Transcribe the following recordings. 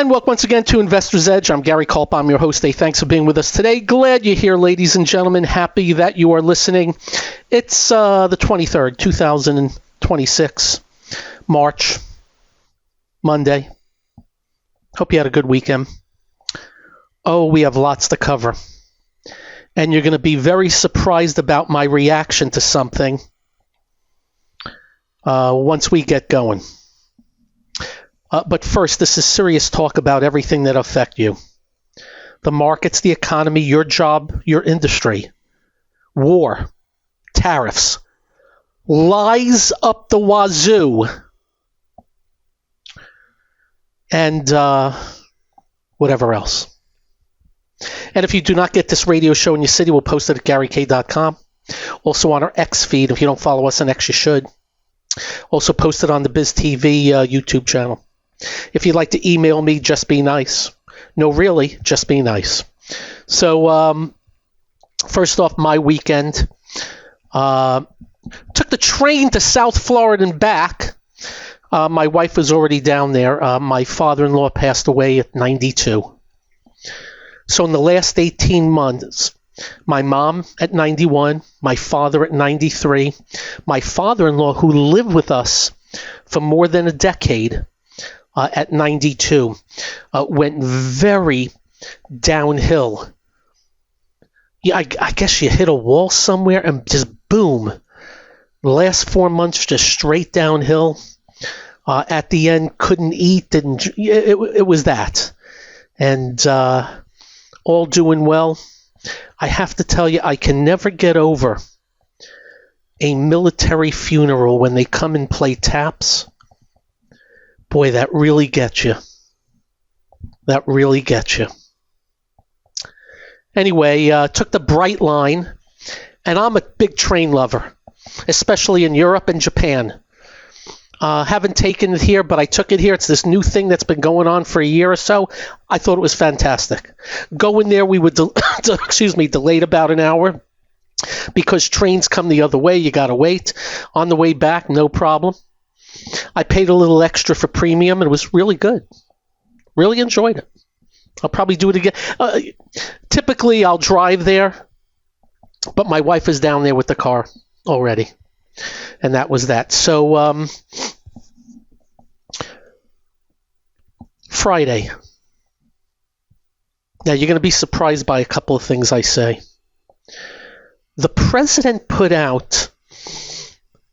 And welcome once again to Investor's Edge. I'm Gary Kaltbaum, your host. Hey, thanks for being with us today. Glad you're here, ladies and gentlemen. Happy that you are listening. It's the 23rd, 2026, March, Monday. Hope you had a good weekend. Oh, we have lots to cover. And you're going to be very surprised about my reaction to something once we get going. But first, this is serious talk about everything that affect you. The markets, the economy, your job, your industry. War, tariffs, lies up the wazoo. And whatever else. And if you do not get this radio show in your city, we'll post it at GaryK.com. Also on our X feed. If you don't follow us on X, you should. Also post it on the BizTV YouTube channel. If you'd like to email me, just be nice. No, really, just be nice. So, first off, my weekend. Took the train to South Florida and back. My wife was already down there. My father-in-law passed away at 92. So in the last 18 months, my mom at 91, my father at 93, my father-in-law, who lived with us for more than a decade, at 92, went very downhill. Yeah, I guess you hit a wall somewhere and just boom. The last 4 months just straight downhill. At the end, couldn't eat. It was that. And all doing well. I have to tell you, I can never get over a military funeral when they come and play taps. Boy, that really gets you. That really gets you. Anyway, took the Bright Line, and I'm a big train lover, especially in Europe and Japan. Haven't taken it here, but I took it here. It's this new thing that's been going on for a year or so. I thought it was fantastic. Going there, we were delayed about an hour because trains come the other way. You got to wait. On the way back, no problem. I paid a little extra for premium, and it was really good. Really enjoyed it. I'll probably do it again. Typically, I'll drive there, but my wife is down there with the car already, and that was that. So, Friday. Now, you're going to be surprised by a couple of things I say. The president put out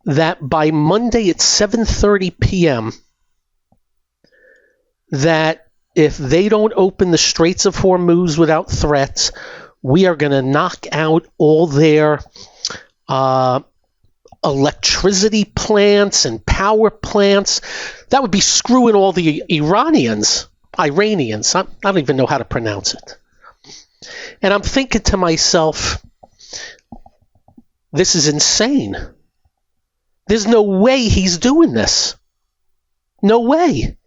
that by Monday at 7:30 p.m., that if they don't open the Straits of Hormuz without threats, we are going to knock out all their electricity plants and power plants. That would be screwing all the Iranians. I don't even know how to pronounce it. And I'm thinking to myself, this is insane. There's no way he's doing this. No way.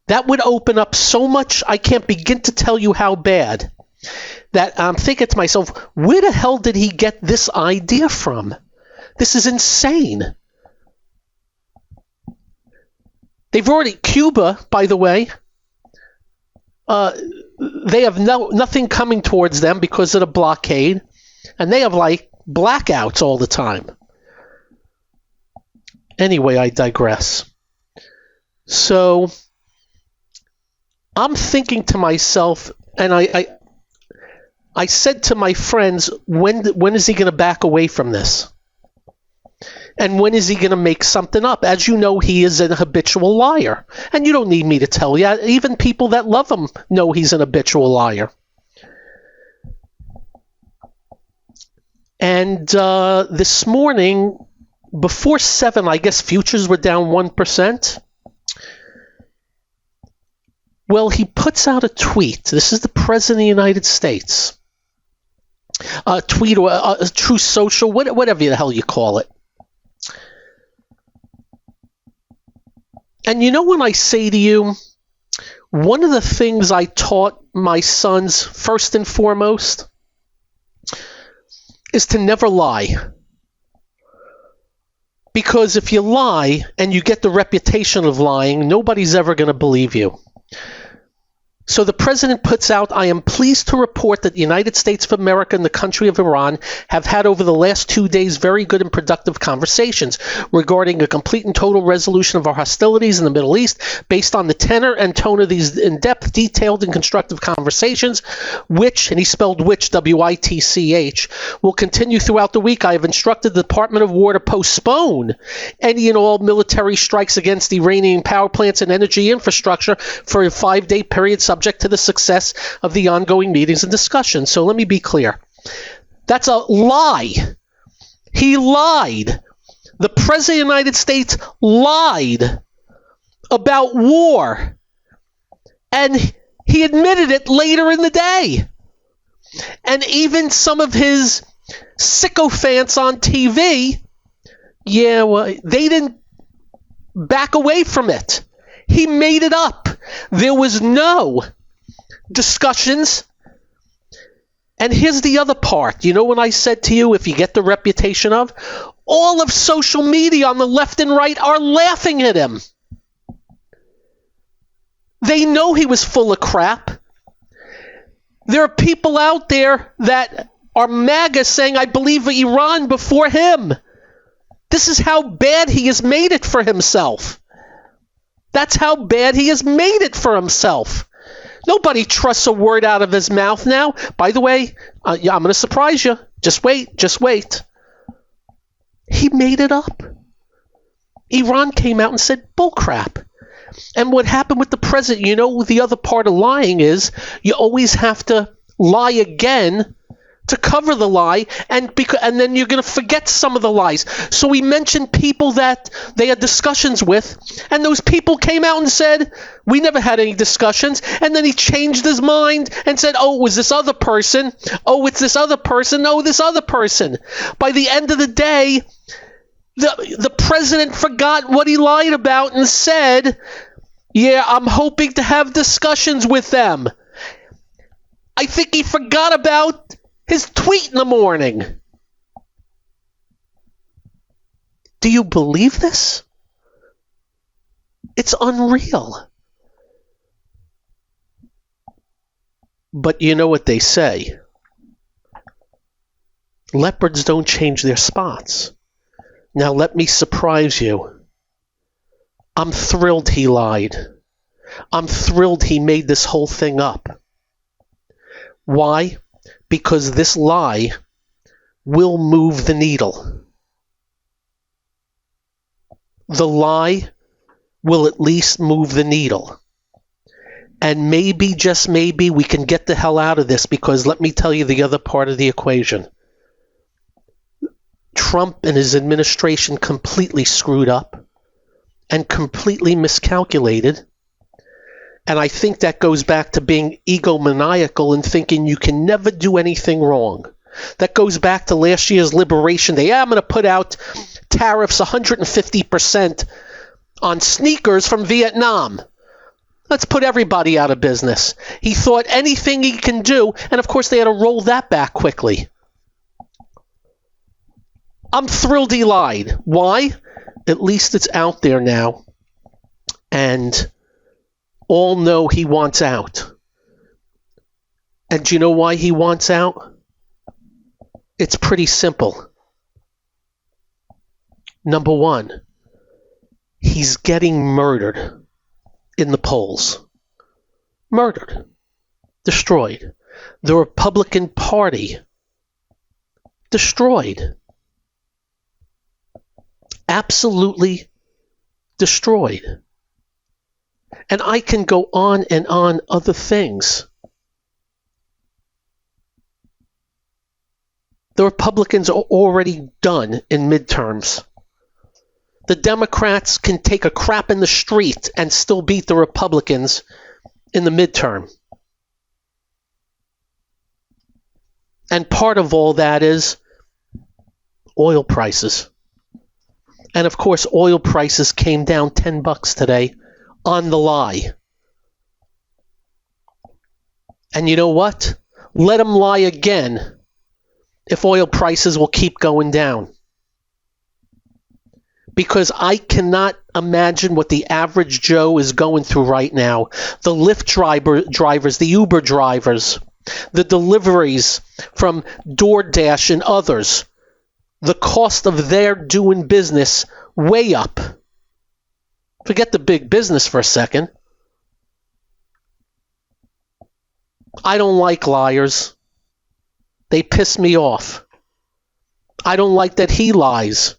That would open up so much, I can't begin to tell you how bad, that I'm thinking to myself, where the hell did he get this idea from? This is insane. They've already, Cuba, by the way, they have nothing coming towards them because of the blockade, and they have like blackouts all the time. Anyway, I digress. So I'm thinking to myself, and I said to my friends, when is he going to back away from this? And when is he going to make something up? As you know, he is an habitual liar. And you don't need me to tell you. Even people that love him know he's an habitual liar. And this morning, before 7, I guess futures were down 1%. Well, he puts out a tweet. This is the President of the United States. A tweet or a True Social, whatever the hell you call it. And you know when I say to you, one of the things I taught my sons first and foremost is to never lie. Because if you lie and you get the reputation of lying, nobody's ever going to believe you. So the president puts out, I am pleased to report that the United States of America and the country of Iran have had over the last 2 days very good and productive conversations regarding a complete and total resolution of our hostilities in the Middle East based on the tenor and tone of these in-depth, detailed, and constructive conversations, which, and he spelled which, W-I-T-C-H, will continue throughout the week. I have instructed the Department of War to postpone any and all military strikes against Iranian power plants and energy infrastructure for a 5-day period subject to the success of the ongoing meetings and discussions. So let me be clear. That's a lie. He lied. The President of the United States lied about war. And he admitted it later in the day. And even some of his sycophants on TV, they didn't back away from it. He made it up. There was no discussions. And here's the other part. You know when I said to you, if you get the reputation of, all of social media on the left and right are laughing at him. They know he was full of crap. There are people out there that are MAGA saying, I believe Iran before him. This is how bad he has made it for himself. That's how bad he has made it for himself. Nobody trusts a word out of his mouth now. By the way, I'm going to surprise you. Just wait. He made it up. Iran came out and said bullcrap. And what happened with the president, the other part of lying is you always have to lie again to cover the lie, and then you're going to forget some of the lies. So we mentioned people that they had discussions with, and those people came out and said, we never had any discussions. And then he changed his mind and said, oh, it was this other person. Oh, it's this other person. No, this other person. By the end of the day, the president forgot what he lied about and said, yeah, I'm hoping to have discussions with them. I think he forgot about his tweet in the morning. Do you believe this? It's unreal. But you know what they say. Leopards don't change their spots. Now let me surprise you. I'm thrilled he lied. I'm thrilled he made this whole thing up. Why? Because this lie will move the needle. The lie will at least move the needle. And maybe, just maybe, we can get the hell out of this, because let me tell you the other part of the equation. Trump and his administration completely screwed up and completely miscalculated. And I think that goes back to being egomaniacal and thinking you can never do anything wrong. That goes back to last year's Liberation Day. Yeah, I'm going to put out tariffs 150% on sneakers from Vietnam. Let's put everybody out of business. He thought anything he can do, and of course they had to roll that back quickly. I'm thrilled he lied. Why? At least it's out there now. And all know he wants out. And do you know why he wants out? It's pretty simple. Number one, he's getting murdered in the polls. Murdered. Destroyed. The Republican Party. Destroyed. Absolutely destroyed. And I can go on and on other things. The Republicans are already done in midterms. The Democrats can take a crap in the street and still beat the Republicans in the midterm. And part of all that is oil prices. And of course, oil prices came down $10 today on the lie. And you know what? Let them lie again if oil prices will keep going down. because I cannot imagine what the average Joe is going through right now. The Lyft drivers, the Uber drivers, the deliveries from DoorDash and others, the cost of their doing business way up. Forget the big business for a second. I don't like liars. They piss me off. I don't like that he lies.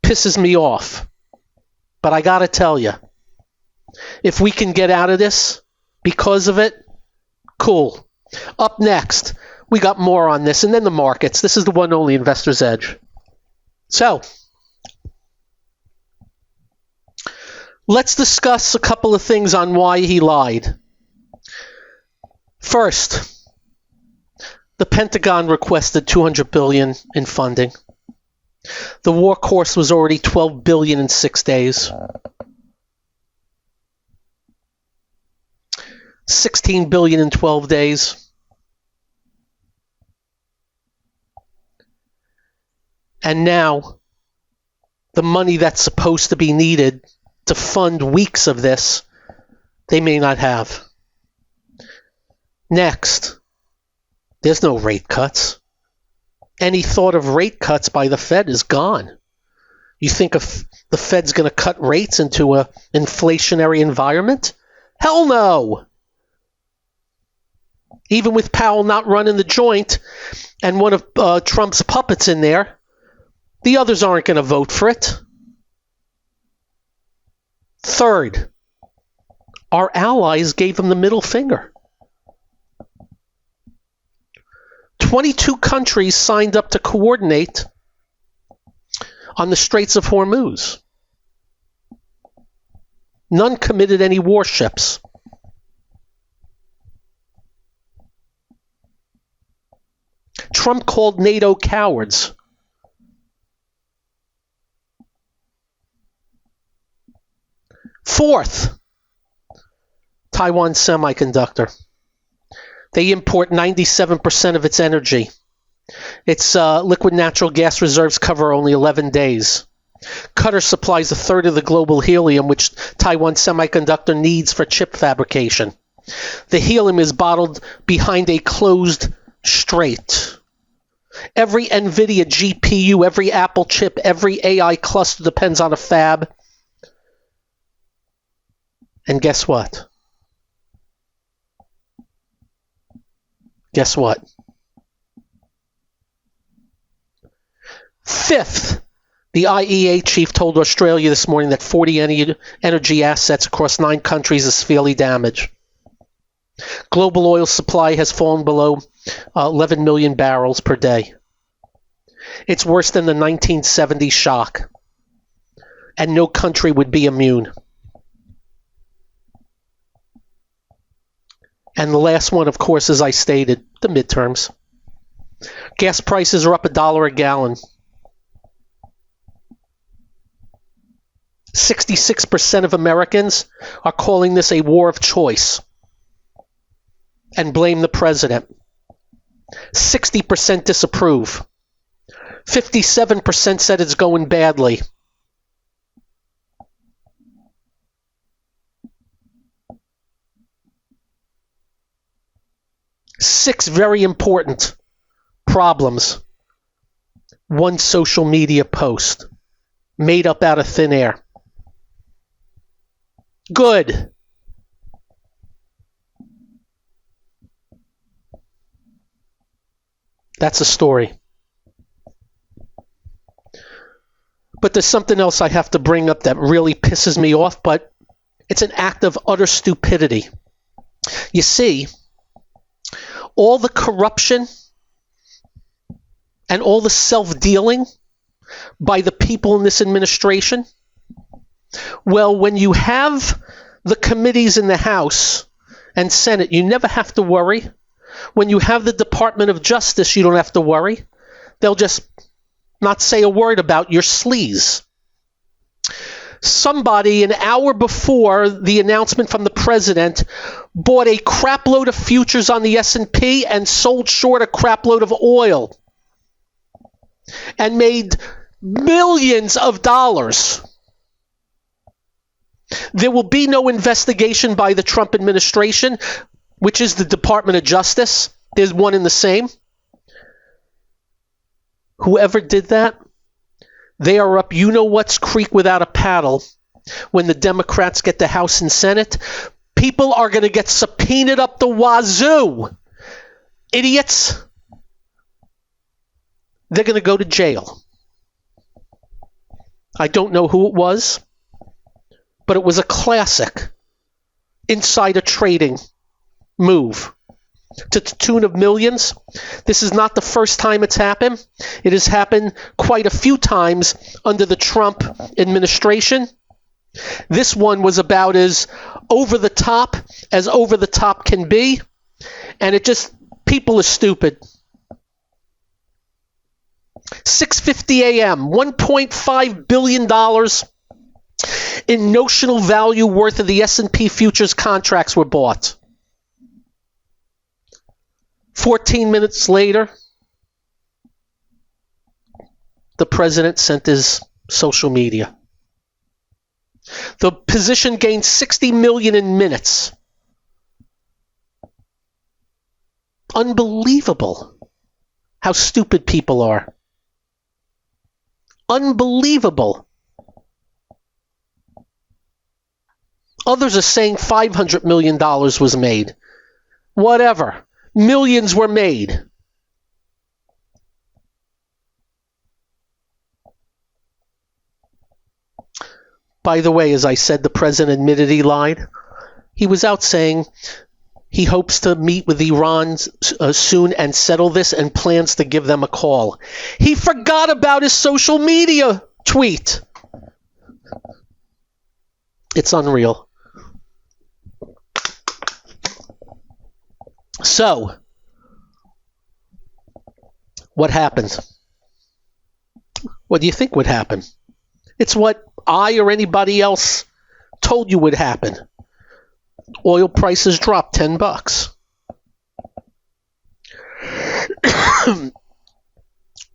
Pisses me off. But I gotta tell you, if we can get out of this because of it, cool. Up next, we got more on this, and then the markets. This is the one only Investor's Edge. So, let's discuss a couple of things on why he lied. First, the Pentagon requested $200 billion in funding. The war cost was already $12 billion in 6 days. $16 billion in 12 days. And now, the money that's supposed to be needed to fund weeks of this, they may not have. Next, there's no rate cuts. Any thought of rate cuts by the Fed is gone. You think if the Fed's going to cut rates into an inflationary environment? Hell no! Even with Powell not running the joint and one of Trump's puppets in there, the others aren't going to vote for it. Third, our allies gave him the middle finger. 22 countries signed up to coordinate on the Straits of Hormuz. None committed any warships. Trump called NATO cowards. Fourth, Taiwan Semiconductor. They import 97% of its energy. Its liquid natural gas reserves cover only 11 days. Qatar supplies a third of the global helium, which Taiwan Semiconductor needs for chip fabrication. The helium is bottled behind a closed strait. Every NVIDIA GPU, every Apple chip, every AI cluster depends on a fab. And guess what? Guess what? Fifth, the IEA chief told Australia this morning that 40 energy assets across 9 countries is severely damaged. Global oil supply has fallen below 11 million barrels per day. It's worse than the 1970 shock, and no country would be immune. And the last one, of course, as I stated, the midterms. Gas prices are up $1 a gallon. 66% of Americans are calling this a war of choice and blame the president. 60% disapprove. 57% said it's going badly. Six very important problems. One social media post made up out of thin air. Good. That's a story. But there's something else I have to bring up that really pisses me off, but it's an act of utter stupidity. You see, all the corruption and all the self-dealing by the people in this administration, well, when you have the committees in the House and Senate, you never have to worry. When you have the Department of Justice, you don't have to worry. They'll just not say a word about your sleaze. Somebody an hour before the announcement from the president bought a crap load of futures on the S&P and sold short a crap load of oil and made millions of dollars. There will be no investigation by the Trump administration, which is the Department of Justice. There's one and the same. Whoever did that, they are up you-know-what's creek without a paddle when the Democrats get the House and Senate. People are going to get subpoenaed up the wazoo. Idiots. They're going to go to jail. I don't know who it was, but it was a classic insider trading move to the tune of millions. This is not the first time it's happened. It has happened quite a few times under the Trump administration. This one was about as over the top can be, and it just, people are stupid. 6:50 a.m., $1.5 billion in notional value worth of the S&P futures contracts were bought. 14 minutes later, the president sent his social media. The position gained 60 million in minutes. Unbelievable how stupid people are. Unbelievable. Others are saying $500 million was made. Whatever. Millions were made. By the way, as I said, the president admitted he lied. He was out saying he hopes to meet with Iran soon and settle this and plans to give them a call. He forgot about his social media tweet. It's unreal. So, what happened? What do you think would happen? It's what I or anybody else told you would happen. Oil prices dropped $10.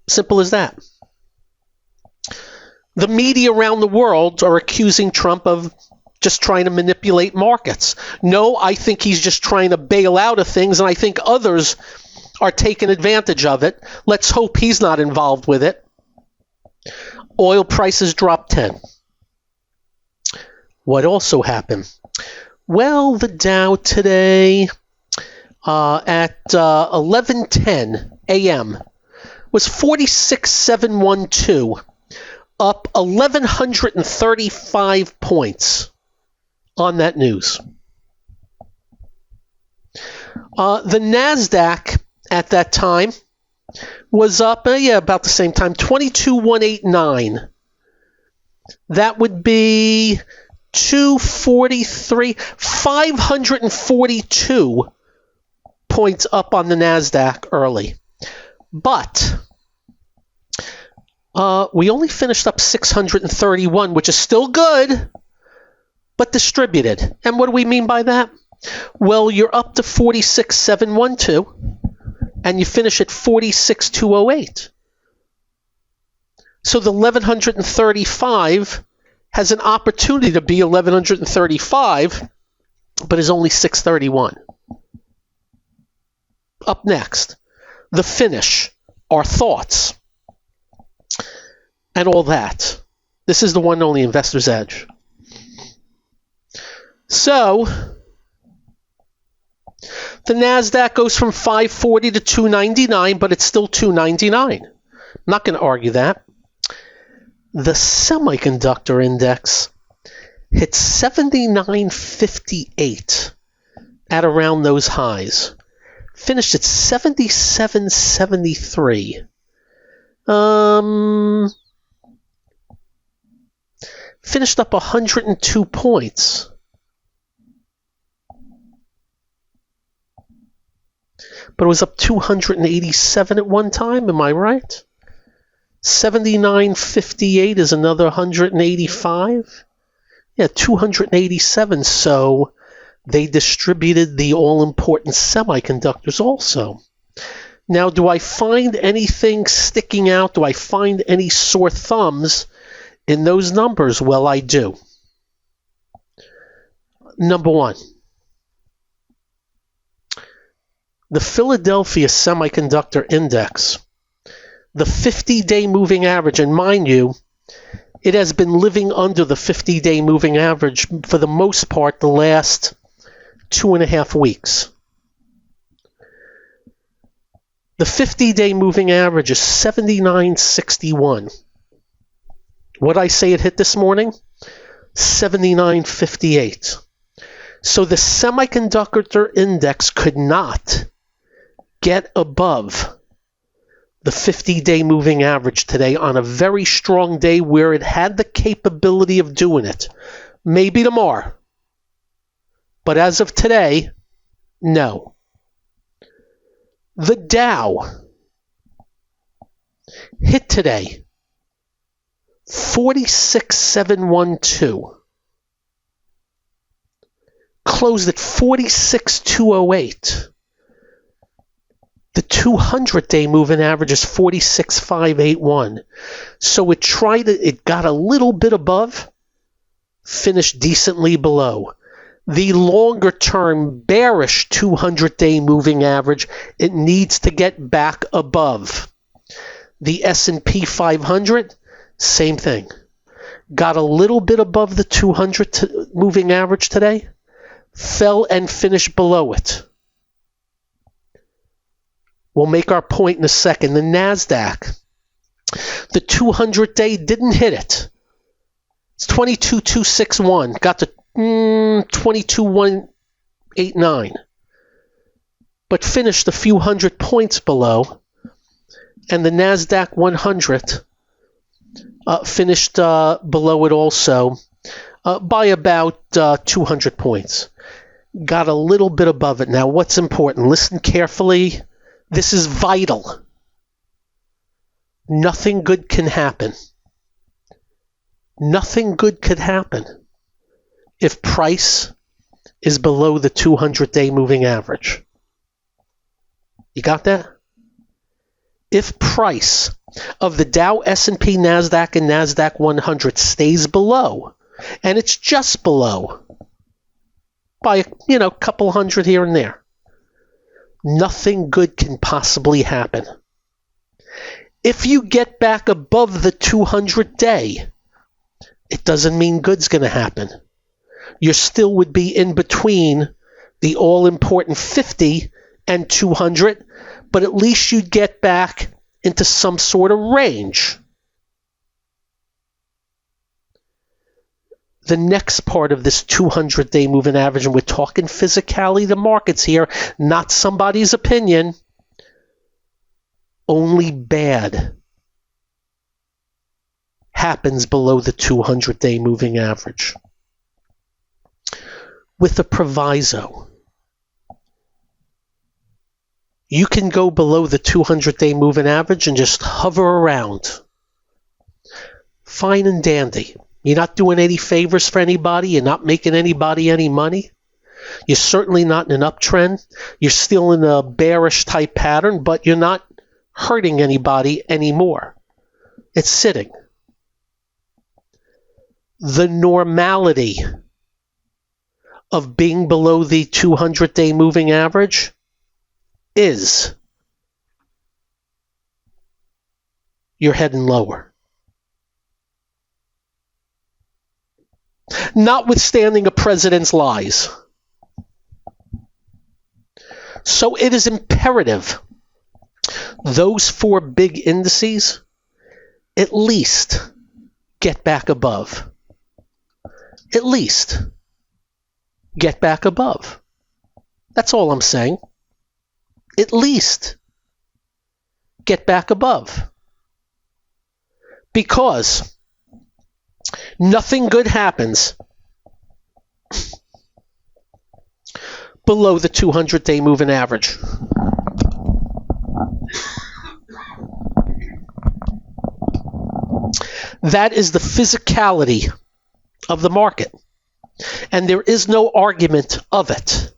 Simple as that. The media around the world are accusing Trump of just trying to manipulate markets. No, I think he's just trying to bail out of things, and I think others are taking advantage of it. Let's hope he's not involved with it. Oil prices dropped 10. What also happened? Well, the Dow today at 11:10 a.m. was 46,712, up 1,135 points on that news. The NASDAQ at that time was up, about the same time, 22,189. That would be 542 points up on the NASDAQ early. But we only finished up 631, which is still good, but distributed. And what do we mean by that? Well, you're up to 46,712, and you finish at 46,208. So the 1,135 has an opportunity to be 1,135, but is only 631. Up next, the finish, our thoughts, and all that. This is the one and only Investor's Edge. So, the NASDAQ goes from 540 to 299, but it's still 299. I'm not going to argue that. The semiconductor index hit 79.58 at around those highs. Finished at 77.73. Finished up 102 points. But it was up 287 at one time, am I right? 79.58 is another 185. Yeah, 287. So they distributed the all-important semiconductors also. Now, do I find anything sticking out? Do I find any sore thumbs in those numbers? Well, I do. Number one, the Philadelphia Semiconductor Index, the 50-day moving average, and mind you, it has been living under the 50-day moving average for the most part the last 2.5 weeks. The 50-day moving average is 79.61. What I say it hit this morning? 79.58. So the semiconductor index could not get above the 50-day moving average today on a very strong day where it had the capability of doing it. Maybe tomorrow. But as of today, no. The Dow hit today 46,712. Closed at 46,208. The 200-day moving average is 46,581. So it got a little bit above, finished decently below. The longer-term bearish 200-day moving average, it needs to get back above. The S&P 500, same thing. Got a little bit above the 200 moving average today, fell and finished below it. We'll make our point in a second. The NASDAQ, the 200-day didn't hit it. It's 22,261. Got to 22,189. But finished a few hundred points below. And the NASDAQ 100 finished below it also by about 200 points. Got a little bit above it. Now, what's important? Listen carefully. This is vital. Nothing good can happen. Nothing good could happen if price is below the 200-day moving average. You got that? If price of the Dow, S&P, NASDAQ, and NASDAQ 100 stays below, and it's just below by a couple hundred here and there, nothing good can possibly happen. If you get back above the 200-day, it doesn't mean good's going to happen. You still would be in between the all-important 50 and 200, but at least you'd get back into some sort of range. The next part of this 200-day moving average, and we're talking physicality, the markets here, not somebody's opinion, only bad happens below the 200-day moving average. With a proviso. You can go below the 200-day moving average and just hover around. Fine and dandy. You're not doing any favors for anybody. You're not making anybody any money. You're certainly not in an uptrend. You're still in a bearish type pattern, but you're not hurting anybody anymore. It's sitting. The normality of being below the 200-day moving average is you're heading lower. Notwithstanding a president's lies. So it is imperative those four big indices at least get back above. At least get back above. That's all I'm saying. At least get back above. Because nothing good happens below the 200-day moving average. That is the physicality of the market. And there is no argument of it.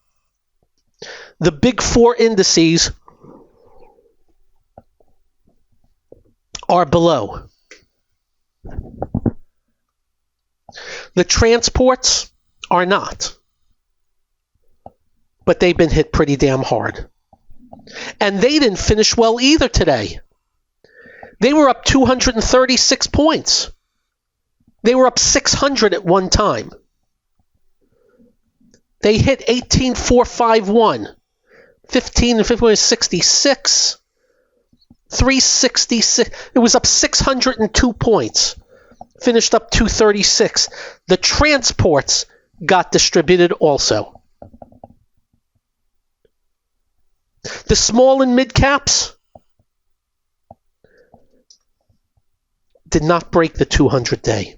The big four indices are below. The transports are not. But they've been hit pretty damn hard. And they didn't finish well either today. They were up 236 points. They were up 600 at one time. They hit 18,451. 15 and 51 is 66. 366. It was up 602 points. Finished up 236. The transports got distributed also. The small and mid caps did not break the 200-day.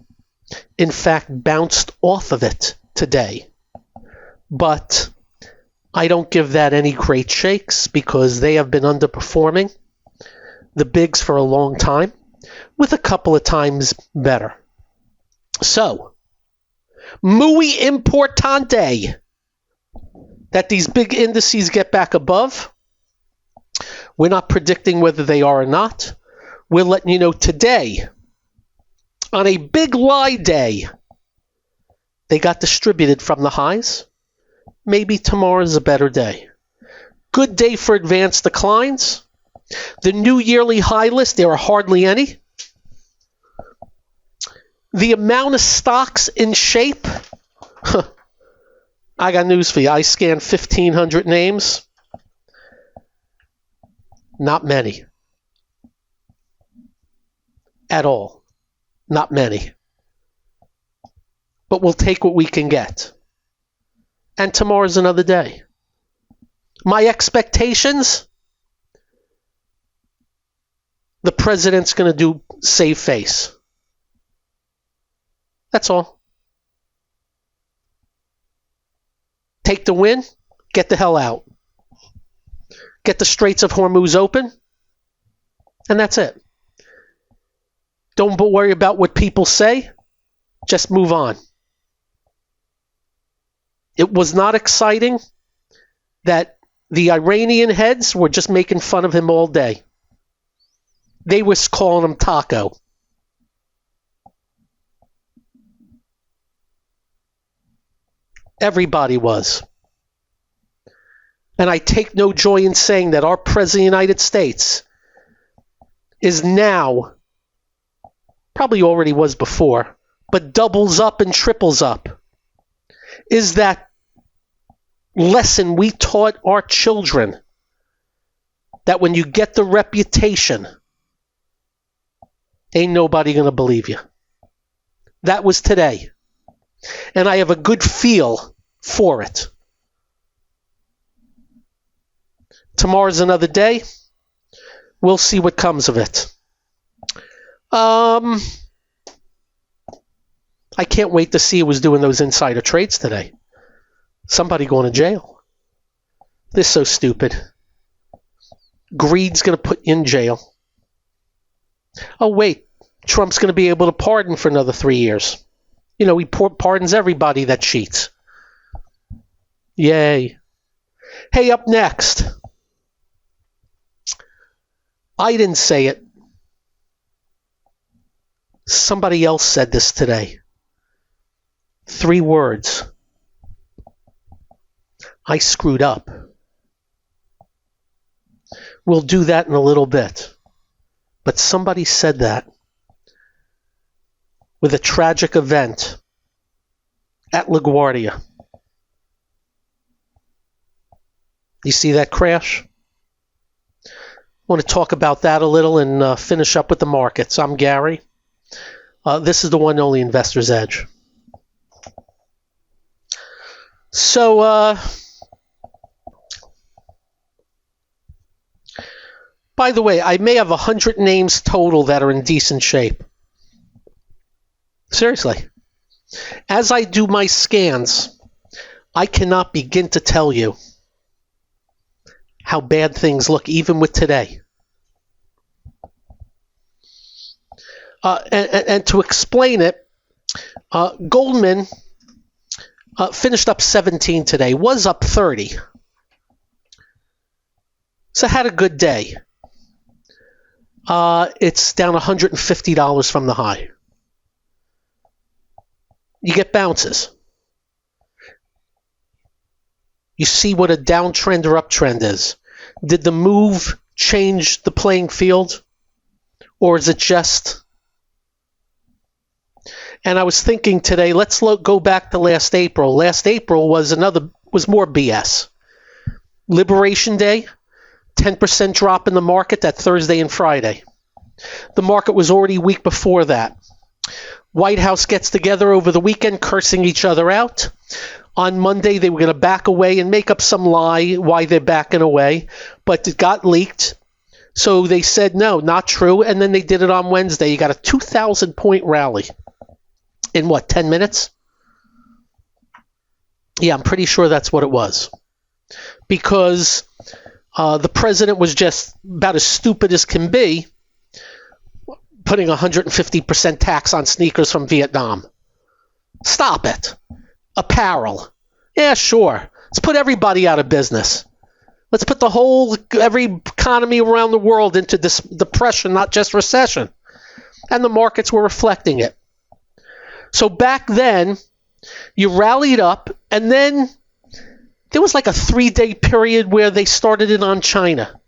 In fact, bounced off of it today. But I don't give that any great shakes because they have been underperforming the bigs for a long time, with a couple of times better. So, muy importante that these big indices get back above. We're not predicting whether they are or not. We're letting you know today, on a big lie day, they got distributed from the highs. Maybe tomorrow is a better day. Good day for advanced declines. The new yearly high list, there are hardly any. The amount of stocks in shape, I got news for you. I scanned 1,500 names. Not many. At all. Not many. But we'll take what we can get. And tomorrow's another day. My expectations, the president's going to do save face. That's all. Take the win, get the hell out. Get the Straits of Hormuz open, and that's it. Don't worry about what people say. Just move on. It was not exciting that the Iranian heads were just making fun of him all day. They was calling him Taco. Everybody was. And I take no joy in saying that our President of the United States is now, probably already was before, but doubles up and triples up, is that lesson we taught our children, that when you get the reputation, ain't nobody going to believe you. That was today. And I have a good feel for it. Tomorrow's another day. We'll see what comes of it. I can't wait to see who was doing those insider trades today. Somebody going to jail. This is so stupid. Greed's going to put you in jail. Oh, wait. Trump's going to be able to pardon for another 3 years. You know, he pardons everybody that cheats. Yay. Hey, up next. I didn't say it. Somebody else said this today. 3 words. I screwed up. We'll do that in a little bit. But somebody said that with a tragic event at LaGuardia. You see that crash? I want to talk about that a little and finish up with the markets. I'm Gary. This is the one and only Investor's Edge. So, by the way, I may have 100 names total that are in decent shape. Seriously. As I do my scans, I cannot begin to tell you how bad things look, even with today. And to explain it, Goldman finished up 17 today, was up 30. So had a good day. It's down $150 from the high. You get bounces. You see what a downtrend or uptrend is. Did the move change the playing field? Or is it just... And I was thinking today, let's go back to last April. Last April was more BS. Liberation Day, 10% drop in the market that Thursday and Friday. The market was already weak before that. White House gets together over the weekend cursing each other out. On Monday, they were going to back away and make up some lie why they're backing away, but it got leaked. So they said, no, not true, and then they did it on Wednesday. You got a 2,000-point rally in 10 minutes? Yeah, I'm pretty sure that's what it was. Because the president was just about as stupid as can be, putting 150% tax on sneakers from Vietnam. Stop it. Apparel. Yeah, sure. Let's put everybody out of business. Let's put every economy around the world into this depression, not just recession. And the markets were reflecting it. So back then, you rallied up, and then there was like a 3-day period where they started it on China.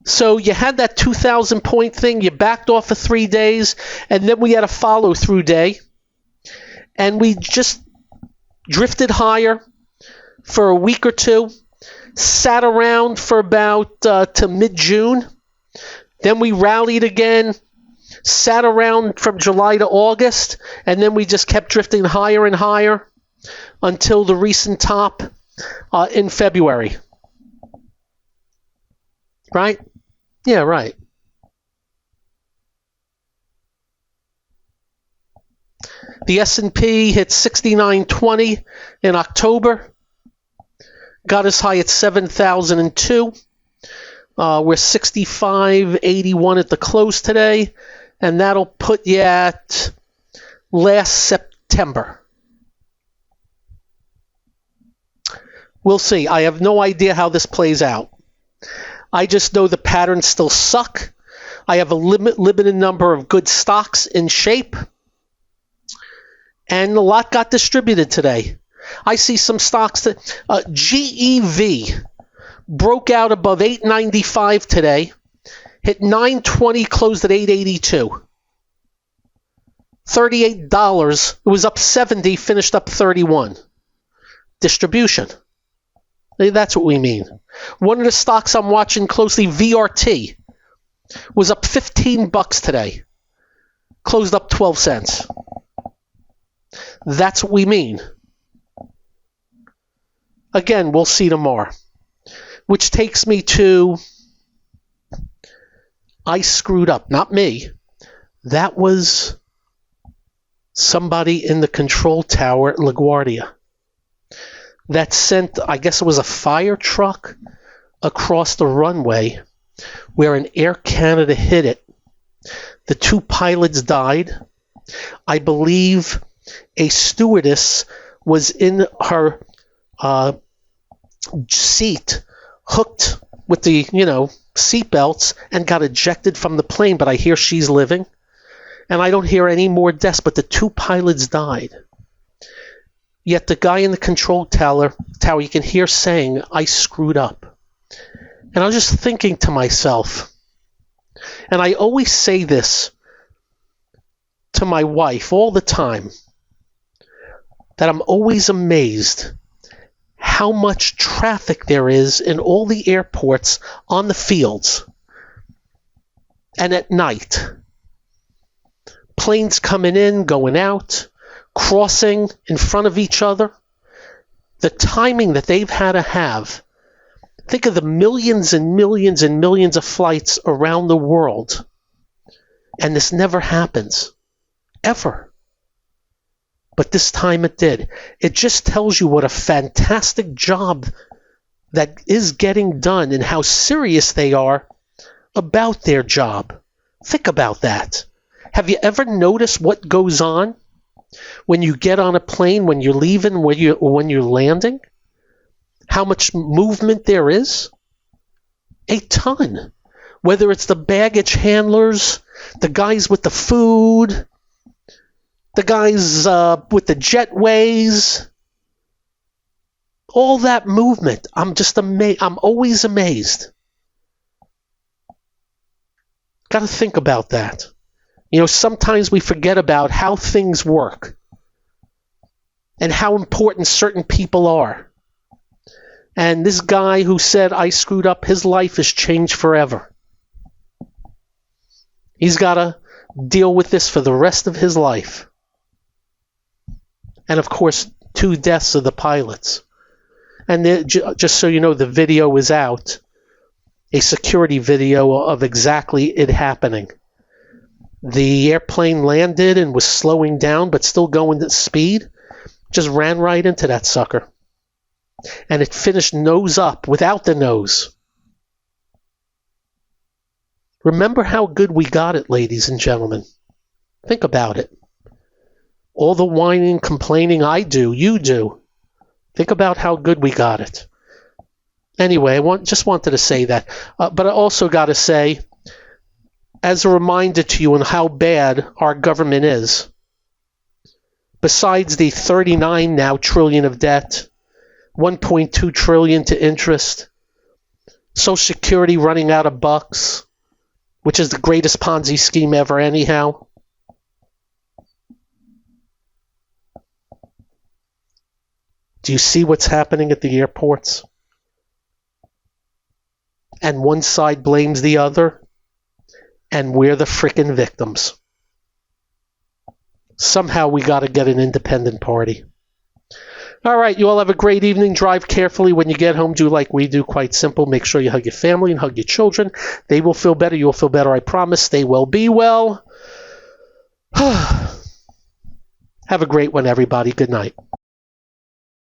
So you had that 2,000-point thing, you backed off for 3 days, and then we had a follow-through day. And we just drifted higher for a week or two, sat around for about to mid-June. Then we rallied again, sat around from July to August, and then we just kept drifting higher and higher until the recent top in February. Right? Yeah, right. The S&P hit 6920 in October, got as high at 7,002. We're 6581 at the close today, and that'll put you at last September. We'll see. I have no idea how this plays out. I just know the patterns still suck. I have a limited number of good stocks in shape. And a lot got distributed today. I see some stocks that GEV broke out above 895 today, hit 920, closed at 882. $38. It was up 70, finished up 31. Distribution. That's what we mean. One of the stocks I'm watching closely, VRT, was up $15 today, closed up 12 cents. That's what we mean. Again, we'll see tomorrow. Which takes me to, I screwed up. Not me. That was somebody in the control tower at LaGuardia that sent, I guess it was a fire truck across the runway where an Air Canada hit it. The 2 pilots died. I believe a stewardess was in her seat, hooked with the, seat belts, and got ejected from the plane, but I hear she's living. And I don't hear any more deaths, but the 2 pilots died. Yet the guy in the control tower, you can hear saying, I screwed up. And I was just thinking to myself, and I always say this to my wife all the time, that I'm always amazed how much traffic there is in all the airports on the fields and at night. Planes coming in, going out, crossing in front of each other. The timing that they've had to have. Think of the millions and millions and millions of flights around the world. And this never happens. Ever. But this time it did. It just tells you what a fantastic job that is getting done and how serious they are about their job. Think about that. Have you ever noticed what goes on when you get on a plane, when you're leaving, when you're landing? How much movement there is? A ton. whether it's the baggage handlers, the guys with the food, the guys with the jetways, all that movement. I'm just amazed. I'm always amazed. Got to think about that. Sometimes we forget about how things work and how important certain people are. And this guy who said, I screwed up, his life has changed forever. He's got to deal with this for the rest of his life. And of course, 2 deaths of the pilots. And just so you know, the video is out. A security video of exactly it happening. The airplane landed and was slowing down, but still going at speed. Just ran right into that sucker. And it finished nose up without the nose. Remember how good we got it, ladies and gentlemen. Think about it. All the whining, complaining I do, you do. Think about how good we got it. Anyway, just wanted to say that. But I also got to say, as a reminder to you on how bad our government is, besides the 39 now trillion of debt, 1.2 trillion to interest, Social Security running out of bucks, which is the greatest Ponzi scheme ever anyhow. Do you see what's happening at the airports? And one side blames the other, and we're the frickin' victims. Somehow we got to get an independent party. All right, you all have a great evening. Drive carefully when you get home. Do like we do, quite simple. Make sure you hug your family and hug your children. They will feel better. You'll feel better, I promise. Stay well, be well. Have a great one, everybody. Good night.